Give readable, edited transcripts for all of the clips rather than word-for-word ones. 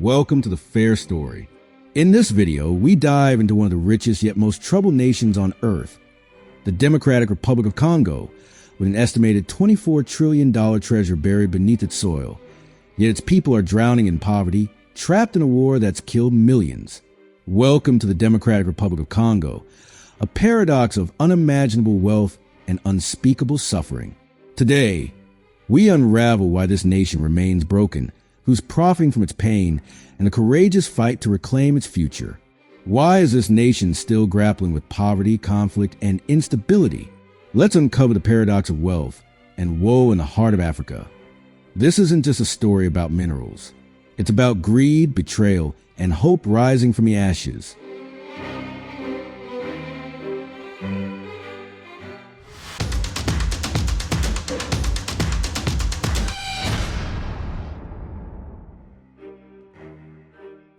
Welcome to the Fair Story. In this video, we dive into one of the richest yet most troubled nations on Earth, the Democratic Republic of Congo, with an estimated $24 trillion treasure buried beneath its soil. Yet its people are drowning in poverty, trapped in a war that's killed millions. Welcome to the Democratic Republic of Congo, a paradox of unimaginable wealth and unspeakable suffering. Today, we unravel why this nation remains broken, who's profiting from its pain, and a courageous fight to reclaim its future. Why is this nation still grappling with poverty, conflict, and instability? Let's uncover the paradox of wealth and woe in the heart of Africa. This isn't just a story about minerals. It's about greed, betrayal, and hope rising from the ashes.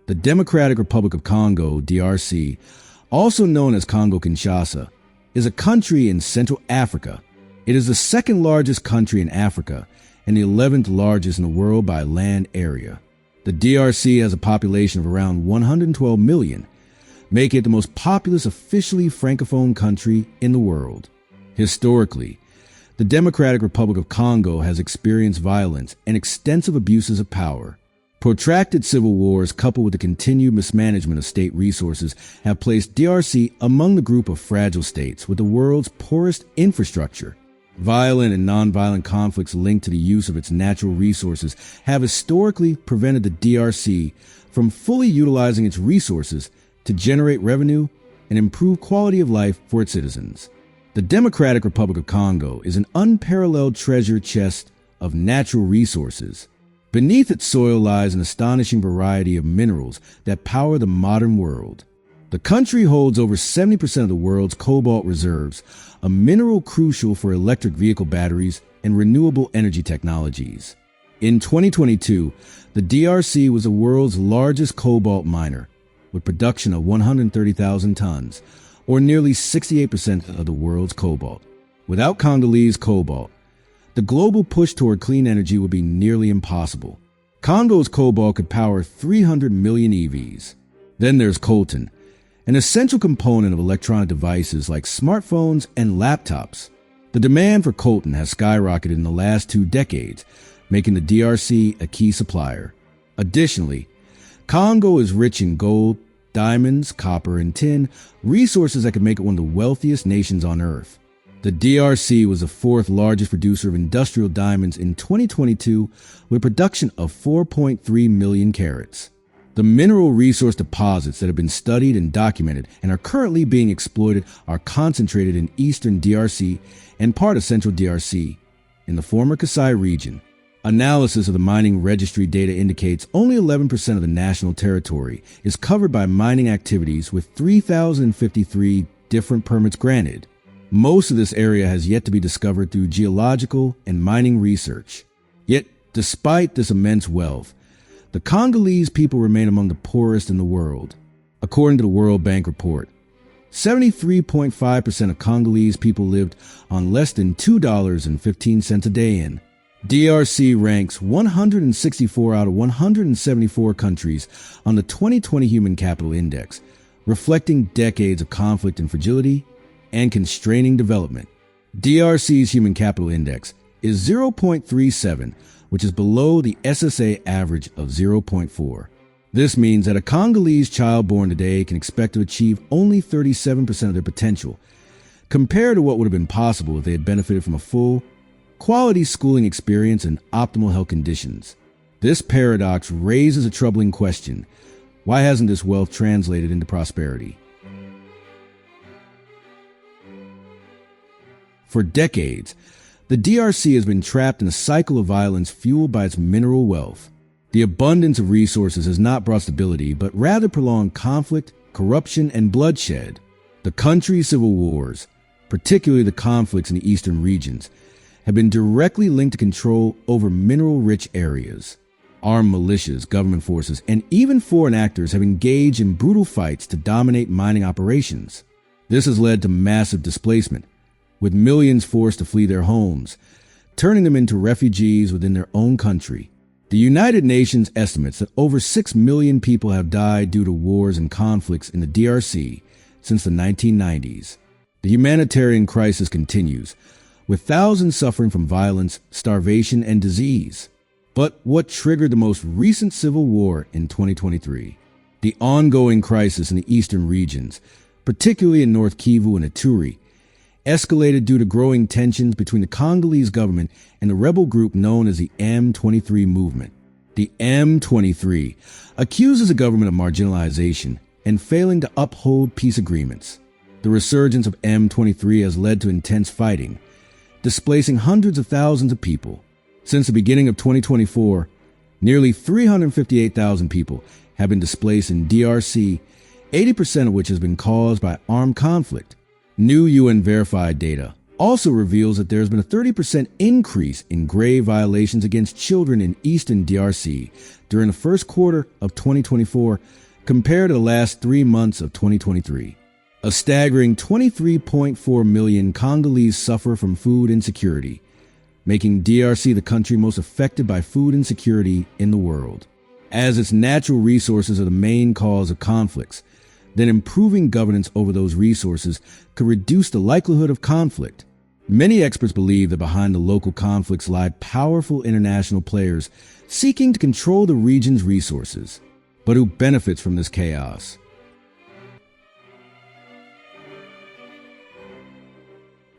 The Democratic Republic of Congo, DRC, also known as Congo-Kinshasa, is a country in Central Africa. It is the second largest country in Africa and the 11th largest in the world by land area. The DRC has a population of around 112 million, making it the most populous officially francophone country in the world. Historically, the Democratic Republic of Congo has experienced violence and extensive abuses of power. Protracted civil wars coupled with the continued mismanagement of state resources have placed DRC among the group of fragile states with the world's poorest infrastructure. Violent and nonviolent conflicts linked to the use of its natural resources have historically prevented the DRC from fully utilizing its resources to generate revenue and improve quality of life for its citizens. The Democratic Republic of Congo is an unparalleled treasure chest of natural resources. Beneath its soil lies an astonishing variety of minerals that power the modern world. The country holds over 70% of the world's cobalt reserves, a mineral crucial for electric vehicle batteries and renewable energy technologies. In 2022, the DRC was the world's largest cobalt miner, with production of 130,000 tons, or nearly 68% of the world's cobalt. Without Congolese cobalt, the global push toward clean energy would be nearly impossible. Congo's cobalt could power 300 million EVs. Then there's coltan, an essential component of electronic devices like smartphones and laptops. The demand for coltan has skyrocketed in the last 2 decades, making the DRC a key supplier. Additionally, Congo is rich in gold, diamonds, copper, and tin, resources that could make it one of the wealthiest nations on Earth. The DRC was the 4th largest producer of industrial diamonds in 2022 with production of 4.3 million carats. The mineral resource deposits that have been studied and documented and are currently being exploited are concentrated in eastern DRC and part of central DRC in the former Kasai region. Analysis of the mining registry data indicates only 11% of the national territory is covered by mining activities with 3,053 different permits granted. Most of this area has yet to be discovered through geological and mining research. Yet, despite this immense wealth, the Congolese people remain among the poorest in the world. According to the World Bank report, 73.5% of Congolese people lived on less than $2.15 a day in. DRC ranks 164 out of 174 countries on the 2020 Human Capital Index, reflecting decades of conflict and fragility and constraining development. DRC's Human Capital Index is 0.37, which is below the SSA average of 0.4. This means that a Congolese child born today can expect to achieve only 37% of their potential, compared to what would have been possible if they had benefited from a full, quality schooling experience and optimal health conditions. This paradox raises a troubling question. Why hasn't this wealth translated into prosperity? For decades, the DRC has been trapped in a cycle of violence fueled by its mineral wealth. The abundance of resources has not brought stability, but rather prolonged conflict, corruption, and bloodshed. The country's civil wars, particularly the conflicts in the eastern regions, have been directly linked to control over mineral-rich areas. Armed militias, government forces, and even foreign actors have engaged in brutal fights to dominate mining operations. This has led to massive displacement, with millions forced to flee their homes, turning them into refugees within their own country. The United Nations estimates that over 6 million people have died due to wars and conflicts in the DRC since the 1990s. The humanitarian crisis continues, with thousands suffering from violence, starvation, and disease. But what triggered the most recent civil war in 2023? The ongoing crisis in the eastern regions, particularly in North Kivu and Ituri, escalated due to growing tensions between the Congolese government and the rebel group known as the M23 movement. The M23 accuses the government of marginalization and failing to uphold peace agreements. The resurgence of M23 has led to intense fighting, displacing hundreds of thousands of people. Since the beginning of 2024, nearly 358,000 people have been displaced in DRC, 80% of which has been caused by armed conflict. New UN-verified data also reveals that there has been a 30% increase in grave violations against children in eastern DRC during the first quarter of 2024 compared to the last 3 months of 2023. A staggering 23.4 million Congolese suffer from food insecurity, making DRC the country most affected by food insecurity in the world. As its natural resources are the main cause of conflicts, then improving governance over those resources could reduce the likelihood of conflict. Many experts believe that behind the local conflicts lie powerful international players seeking to control the region's resources. But who benefits from this chaos?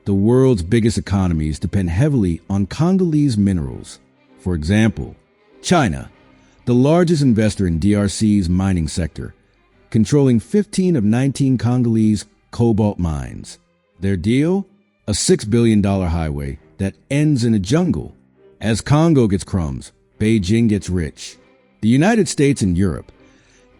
The world's biggest economies depend heavily on Congolese minerals. For example, China, the largest investor in DRC's mining sector, controlling 15 of 19 Congolese cobalt mines. Their deal? A $6 billion highway that ends in a jungle. As Congo gets crumbs, Beijing gets rich. The United States and Europe.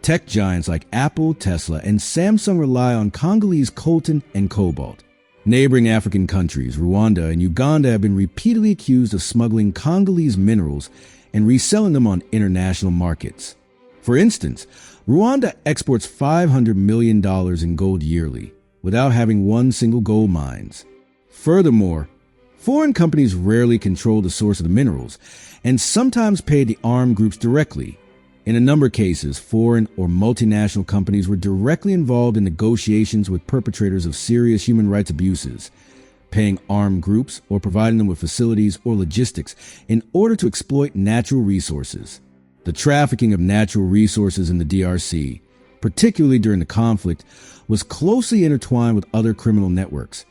Tech giants like Apple, Tesla, and Samsung rely on Congolese coltan and cobalt. Neighboring African countries, Rwanda and Uganda, have been repeatedly accused of smuggling Congolese minerals and reselling them on international markets. For instance, Rwanda exports $500 million in gold yearly without having one single gold mines. Furthermore, foreign companies rarely control the source of the minerals and sometimes pay the armed groups directly. In a number of cases, foreign or multinational companies were directly involved in negotiations with perpetrators of serious human rights abuses, paying armed groups or providing them with facilities or logistics in order to exploit natural resources. The trafficking of natural resources in the DRC, particularly during the conflict, was closely intertwined with other criminal networks,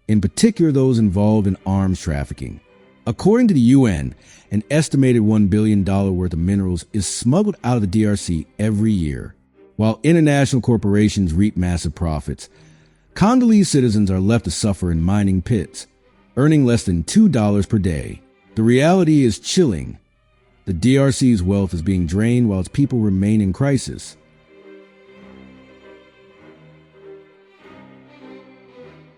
in particular those involved in arms trafficking. According to the UN, an estimated $1 billion worth of minerals is smuggled out of the DRC every year. While international corporations reap massive profits, Congolese citizens are left to suffer in mining pits, earning less than $2 per day. The reality is chilling. The DRC's wealth is being drained while its people remain in crisis.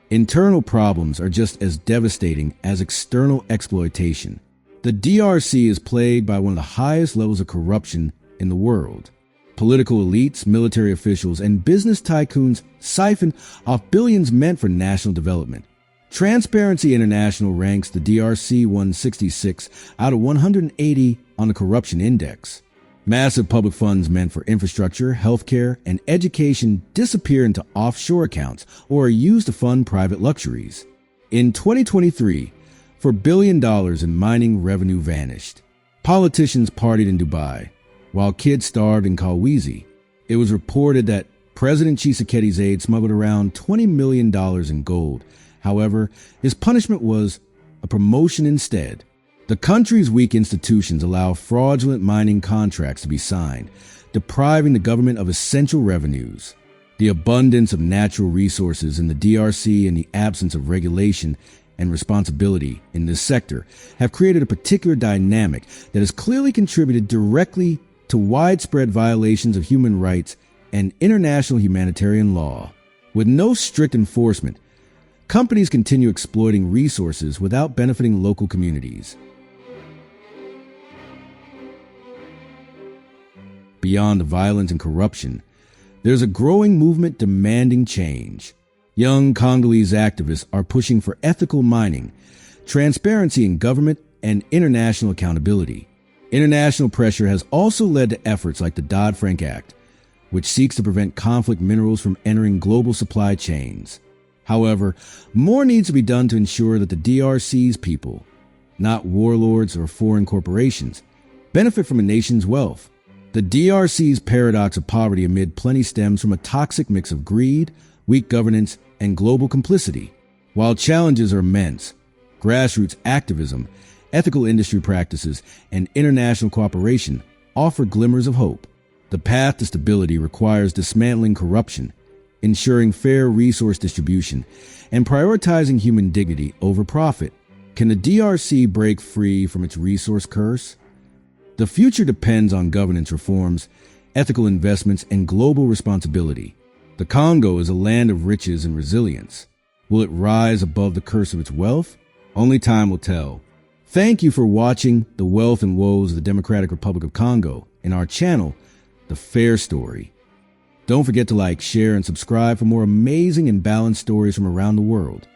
Internal problems are just as devastating as external exploitation. The DRC is plagued by one of the highest levels of corruption in the world. Political elites, military officials, and business tycoons siphon off billions meant for national development. Transparency International ranks the DRC 166 out of 180 on the corruption index. Massive public funds meant for infrastructure, healthcare, and education disappear into offshore accounts or are used to fund private luxuries. In 2023, $4 billion in mining revenue vanished. Politicians partied in Dubai, while kids starved in Kolwezi. It was reported that President Tshisekedi's aide smuggled around $20 million in gold. However, his punishment was a promotion instead. The country's weak institutions allow fraudulent mining contracts to be signed, depriving the government of essential revenues. The abundance of natural resources in the DRC and the absence of regulation and responsibility in this sector have created a particular dynamic that has clearly contributed directly to widespread violations of human rights and international humanitarian law. With no strict enforcement, companies continue exploiting resources without benefiting local communities. Beyond the violence and corruption, there's a growing movement demanding change. Young Congolese activists are pushing for ethical mining, transparency in government, and international accountability. International pressure has also led to efforts like the Dodd-Frank Act, which seeks to prevent conflict minerals from entering global supply chains. However, more needs to be done to ensure that the DRC's people, not warlords or foreign corporations, benefit from a nation's wealth. The DRC's paradox of poverty amid plenty stems from a toxic mix of greed, weak governance, and global complicity. While challenges are immense, grassroots activism, ethical industry practices, and international cooperation offer glimmers of hope. The path to stability requires dismantling corruption, ensuring fair resource distribution, and prioritizing human dignity over profit. Can the DRC break free from its resource curse? The future depends on governance reforms, ethical investments, and global responsibility. The Congo is a land of riches and resilience. Will it rise above the curse of its wealth? Only time will tell. Thank you for watching The Wealth and Woes of the Democratic Republic of Congo in our channel, The Fair Story. Don't forget to like, share, and subscribe for more amazing and balanced stories from around the world.